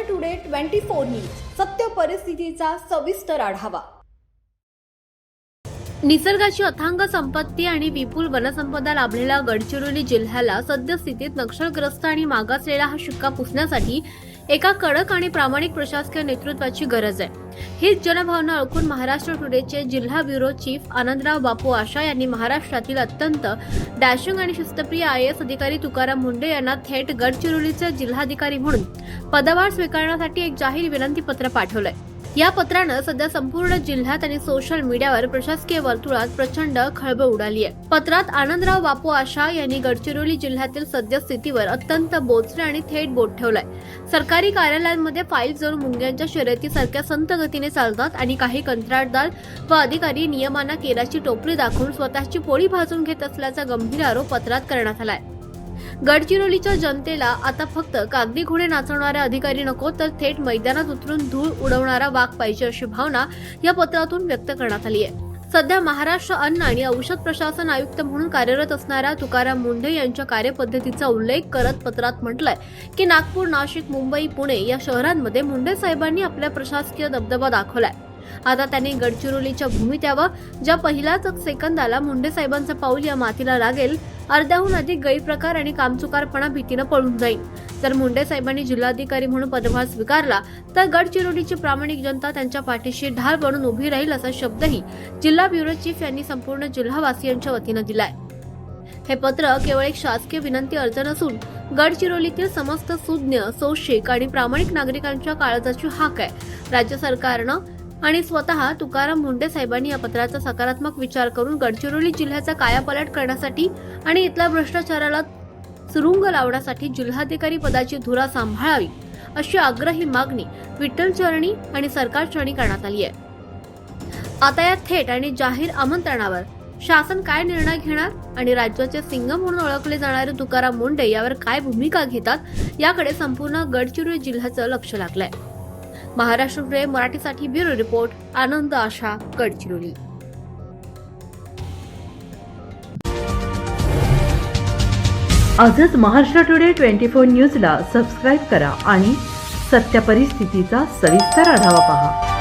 Today 24 news सत्य परिस्थितीचा सविस्तर आढावा। निसर्गाची अथांग संपत्ती आणि विपुल वनसंपदा लाभलेल्या गडचिरोली जिल्ह्याला सद्यस्थितीत नक्षलग्रस्त आणि मागासलेला हा शिक्का पुसण्यासाठी एका कडक आणि प्रामाणिक प्रशासकीय नेतृत्वाची गरज आहे। हीच जनभावना ओळखून महाराष्ट्र टुडेचे जिल्हा ब्युरो चीफ आनंदराव बापू आशा यांनी महाराष्ट्रातील अत्यंत डॅशिंग आणि शिस्तप्रिय IAS अधिकारी तुकाराम मुंढे यांना थेट गडचिरोलीचे जिल्हाधिकारी म्हणून पदभार स्वीकारण्यासाठी एक जाहीर विनंती पत्र पाठवलंय। या पत्रानं सध्या संपूर्ण जिल्ह्यात आणि सोशल मीडियावर प्रशासकीय वर्तुळात प्रचंड खळबळ उडाली आहे। पत्रात आनंदराव बापू आशा यांनी गडचिरोली जिल्ह्यातील सद्यस्थितीवर अत्यंत बोचरे आणि थेट बोट ठेवलंय। सरकारी कार्यालयांमध्ये फाईल जाऊन मुंग्यांच्या शर्यतीसारख्या संत गतीने चालतात आणि काही कंत्राटदार व अधिकारी नियमांना केराची टोपली दाखवून स्वतःची पोळी भाजून घेत असल्याचा गंभीर आरोप पत्रात करण्यात आलाय। गडचिरोलीच्या जनतेला आता फक्त कागदी घोडे नाचवणारे अधिकारी नको तर थेट मैदानात उतरून धूळ उडवणारा वाघ पाहिजे अशी भावना या पत्रातून व्यक्त करण्यात आली आहे। सध्या महाराष्ट्र अन्न आणि औषध प्रशासन आयुक्त म्हणून कार्यरत असणाऱ्या तुकाराम मुंढे यांच्या कार्यपद्धतीचा उल्लेख करत पत्रात म्हटलंय की नागपूर, नाशिक, मुंबई, पुणे या शहरांमध्ये मुंढे साहेबांनी आपला प्रशासकीय दबदबा दाखवलाय। आता त्यांनी गडचिरोलीच्या भूमीत यावं। ज्या पहिल्याच सेकंदाला मुंढे साहेबांचं पाऊल या मातीला लागेल, अर्ध्याहून अधिक गैरप्रकार आणि कामचुकारपणा भीतीनं पळून जाईल। जर मुंढे साहेबांनी जिल्हाधिकारी म्हणून पदभार स्वीकारला तर गडचिरोलीची प्रामाणिक जनता त्यांच्या पाठीशी ढाल बनून उभी राहील असा शब्दही जिल्हा ब्युरो चीफ यांनी संपूर्ण जिल्हावासियांच्या वतीनं दिलाय। हे पत्र केवळ एक शासकीय विनंती अर्ज नसून गडचिरोलीतील समस्त सुज्ञ, सौशिक आणि प्रामाणिक नागरिकांच्या काळजाची हाक आहे। राज्य सरकारनं आणि स्वतः तुकाराम मुंढे साहेबांनी या पत्राचा सकारात्मक विचार करून गडचिरोली जिल्ह्याचा कायापालट करण्यासाठी आणि इथल्या भ्रष्टाचाराला सुरुंग लावण्यासाठी जिल्हाधिकारी पदाची धुरा सांभाळावी अशी आग्रही मागणी विठ्ठल चरणी आणि सरकार चरणी करण्यात आली आहे। आता या थेट आणि जाहीर आमंत्रणावर शासन काय निर्णय घेणार आणि राज्याचे सिंह म्हणून ओळखले जाणारे तुकाराम मुंढे यावर काय भूमिका घेतात याकडे संपूर्ण गडचिरोली जिल्ह्याचं लक्ष लागलंय। महाराष्ट्र टुडे मराठीसाठी ब्युरो रिपोर्ट आनंद आशा, गडचिरोली। आजच महाराष्ट्र टुडे 24 न्यूजला सबस्क्राईब करा आणि सत्य परिस्थितीचा सविस्तर आढावा पहा।